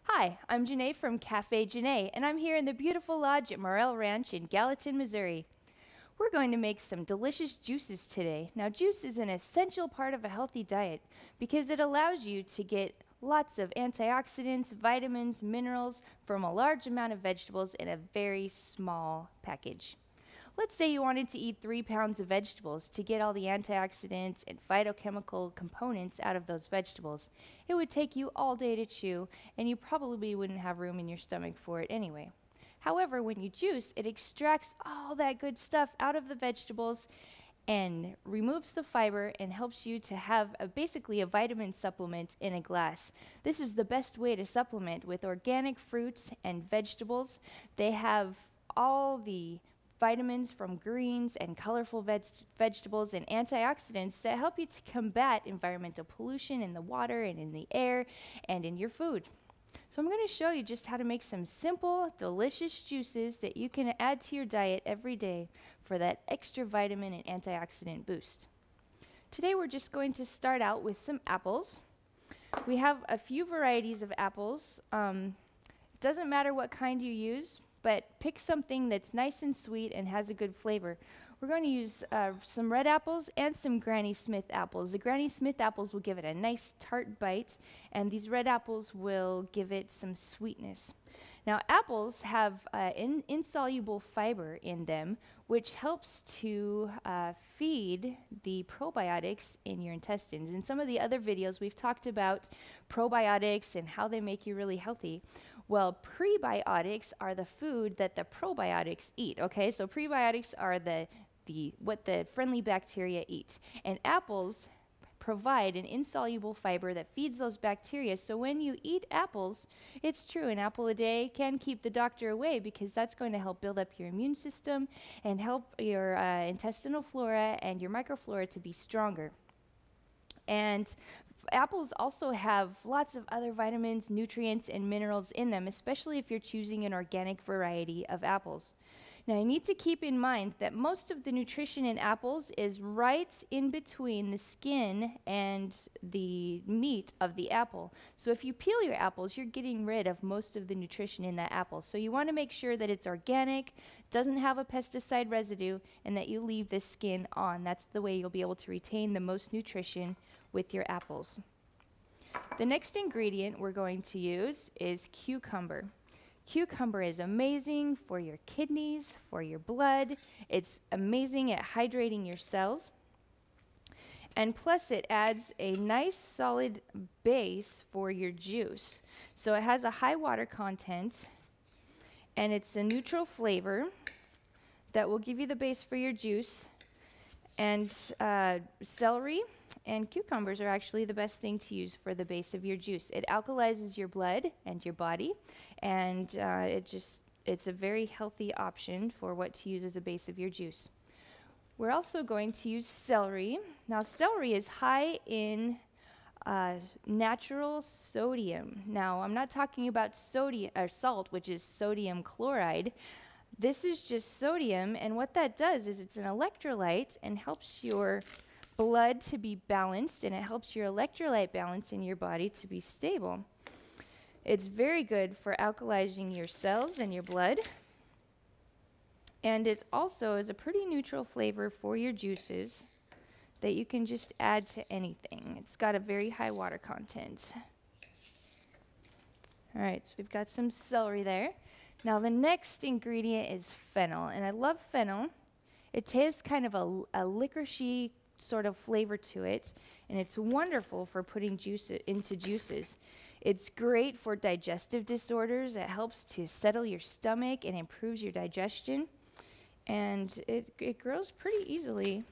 Hi, I'm Janae from Cafe Janae, and I'm here in the beautiful lodge at Morel Ranch in Gallatin, Missouri. We're going to make some delicious juices today. Now, juice is an essential part of a healthy diet because it allows you to get lots of antioxidants, vitamins, minerals from a large amount of vegetables in a very small package. Let's say you wanted to eat 3 pounds of vegetables to get all the antioxidants and phytochemical components out of those vegetables. It would take you all day to chew, and you probably wouldn't have room in your stomach for it anyway. However, when you juice, it extracts all that good stuff out of the vegetables and removes the fiber and helps you to have basically a vitamin supplement in a glass. This is the best way to supplement with organic fruits and vegetables. They have all the vitamins from greens and colorful vegetables and antioxidants that help you to combat environmental pollution in the water and in the air and in your food. So I'm going to show you just how to make some simple, delicious juices that you can add to your diet every day for that extra vitamin and antioxidant boost. Today we're just going to start out with some apples. We have a few varieties of apples. It doesn't matter what kind you use, but pick something that's nice and sweet and has a good flavor. We're going to use some red apples and some Granny Smith apples. The Granny Smith apples will give it a nice tart bite, and these red apples will give it some sweetness. Now, apples have insoluble fiber in them, which helps to feed the probiotics in your intestines. In some of the other videos, we've talked about probiotics and how they make you really healthy. Well, prebiotics are the food that the probiotics eat, okay? So prebiotics are what the friendly bacteria eat. And apples provide an insoluble fiber that feeds those bacteria. So when you eat apples, it's true, an apple a day can keep the doctor away because that's going to help build up your immune system and help your intestinal flora and your microflora to be stronger. And apples also have lots of other vitamins, nutrients, and minerals in them, especially if you're choosing an organic variety of apples. Now, you need to keep in mind that most of the nutrition in apples is right in between the skin and the meat of the apple. So if you peel your apples, you're getting rid of most of the nutrition in that apple. So you want to make sure that it's organic, doesn't have a pesticide residue, and that you leave the skin on. That's the way you'll be able to retain the most nutrition with your apples. The next ingredient we're going to use is cucumber. Cucumber is amazing for your kidneys, for your blood. It's amazing at hydrating your cells. And plus it adds a nice solid base for your juice. So it has a high water content and it's a neutral flavor that will give you the base for your juice. And celery and cucumbers are actually the best thing to use for the base of your juice. It alkalizes your blood and your body, and it's a very healthy option for what to use as a base of your juice. We're also going to use celery. Now, celery is high in natural sodium. Now, I'm not talking about sodium or salt, which is sodium chloride. This is just sodium, and what that does is it's an electrolyte and helps your blood to be balanced, and it helps your electrolyte balance in your body to be stable. It's very good for alkalizing your cells and your blood, and it also is a pretty neutral flavor for your juices that you can just add to anything. It's got a very high water content. All right, so we've got some celery there. Now the next ingredient is fennel, and I love fennel. It tastes kind of a licoricey sort of flavor to it, and it's wonderful for putting into juices. It's great for digestive disorders. It helps to settle your stomach and improves your digestion, and it grows pretty easily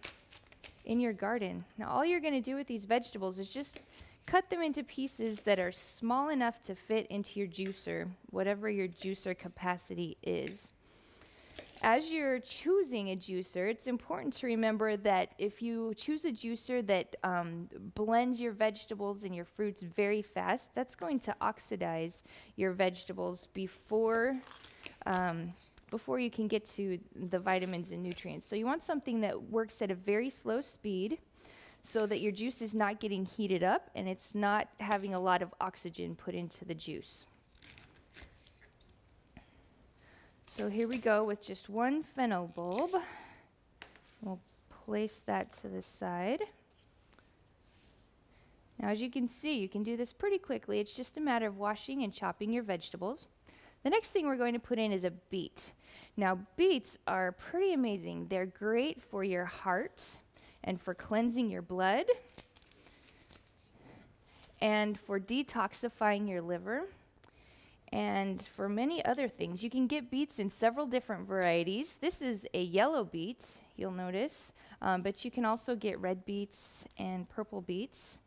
in your garden. Now all you're going to do with these vegetables is just cut them into pieces that are small enough to fit into your juicer, whatever your juicer capacity is. As you're choosing a juicer, it's important to remember that if you choose a juicer that blends your vegetables and your fruits very fast, that's going to oxidize your vegetables before you can get to the vitamins and nutrients. So you want something that works at a very slow speed, so that your juice is not getting heated up and it's not having a lot of oxygen put into the juice. So here we go with just one fennel bulb. We'll place that to the side. Now, as you can see, you can do this pretty quickly. It's just a matter of washing and chopping your vegetables. The next thing we're going to put in is a beet. Now, beets are pretty amazing. They're great for your heart and for cleansing your blood and for detoxifying your liver and for many other things. You can get beets in several different varieties. This is a yellow beet, you'll notice, but you can also get red beets and purple beets.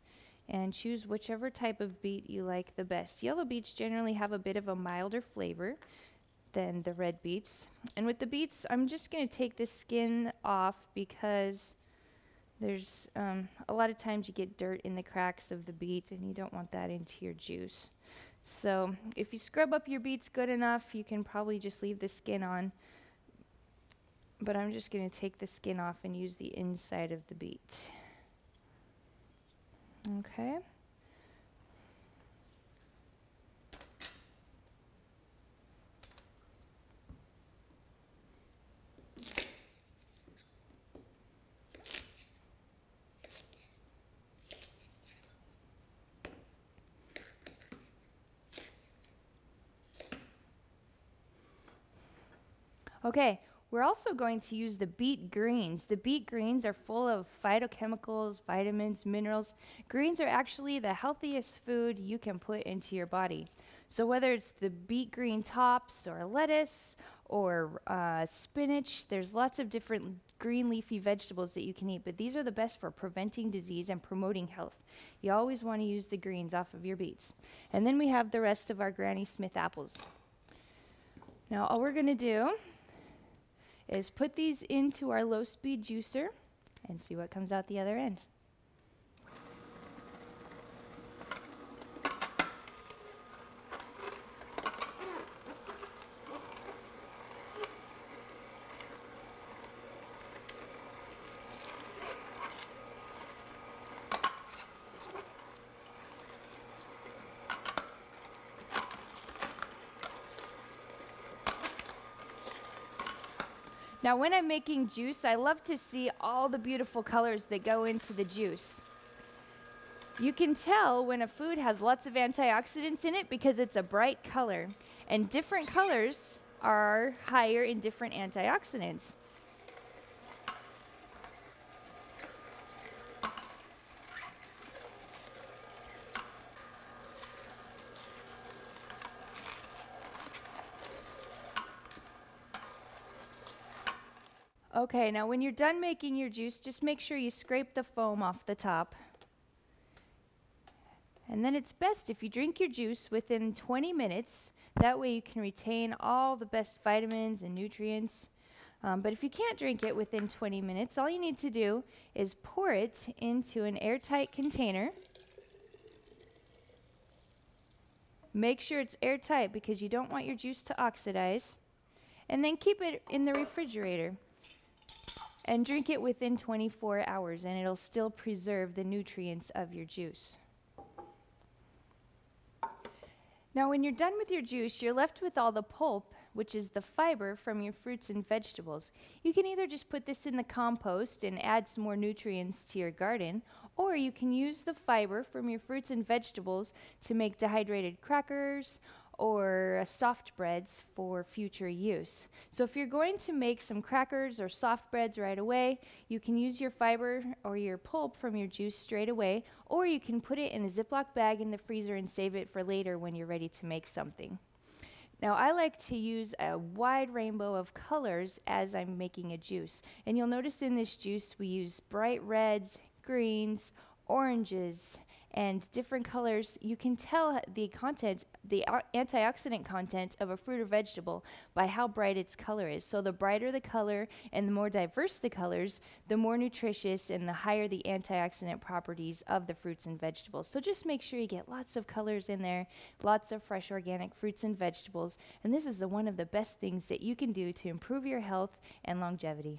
And choose whichever type of beet you like the best. Yellow beets generally have a bit of a milder flavor than the red beets. And with the beets, I'm just going to take the skin off because there's a lot of times you get dirt in the cracks of the beet and you don't want that into your juice. So if you scrub up your beets good enough, you can probably just leave the skin on. But I'm just going to take the skin off and use the inside of the beet. Okay. Okay. We're also going to use the beet greens. The beet greens are full of phytochemicals, vitamins, minerals. Greens are actually the healthiest food you can put into your body. So whether it's the beet green tops or lettuce or spinach, there's lots of different green leafy vegetables that you can eat, but these are the best for preventing disease and promoting health. You always want to use the greens off of your beets. And then we have the rest of our Granny Smith apples. Now all we're going to do is put these into our low-speed juicer and see what comes out the other end. Now, when I'm making juice, I love to see all the beautiful colors that go into the juice. You can tell when a food has lots of antioxidants in it because it's a bright color, and different colors are higher in different antioxidants. Okay, now when you're done making your juice, just make sure you scrape the foam off the top. And then it's best if you drink your juice within 20 minutes. That way you can retain all the best vitamins and nutrients. But if you can't drink it within 20 minutes, all you need to do is pour it into an airtight container. Make sure it's airtight because you don't want your juice to oxidize. And then keep it in the refrigerator. And drink it within 24 hours, and it'll still preserve the nutrients of your juice. Now, when you're done with your juice, you're left with all the pulp, which is the fiber from your fruits and vegetables. You can either just put this in the compost and add some more nutrients to your garden, or you can use the fiber from your fruits and vegetables to make dehydrated crackers or soft breads for future use. So if you're going to make some crackers or soft breads right away, you can use your fiber or your pulp from your juice straight away, or you can put it in a Ziploc bag in the freezer and save it for later when you're ready to make something. Now, I like to use a wide rainbow of colors as I'm making a juice. And you'll notice in this juice we use bright reds, greens, oranges, and different colors. You can tell the content, the antioxidant content of a fruit or vegetable by how bright its color is. So the brighter the color and the more diverse the colors, the more nutritious and the higher the antioxidant properties of the fruits and vegetables. So just make sure you get lots of colors in there, lots of fresh organic fruits and vegetables. And this is one of the best things that you can do to improve your health and longevity.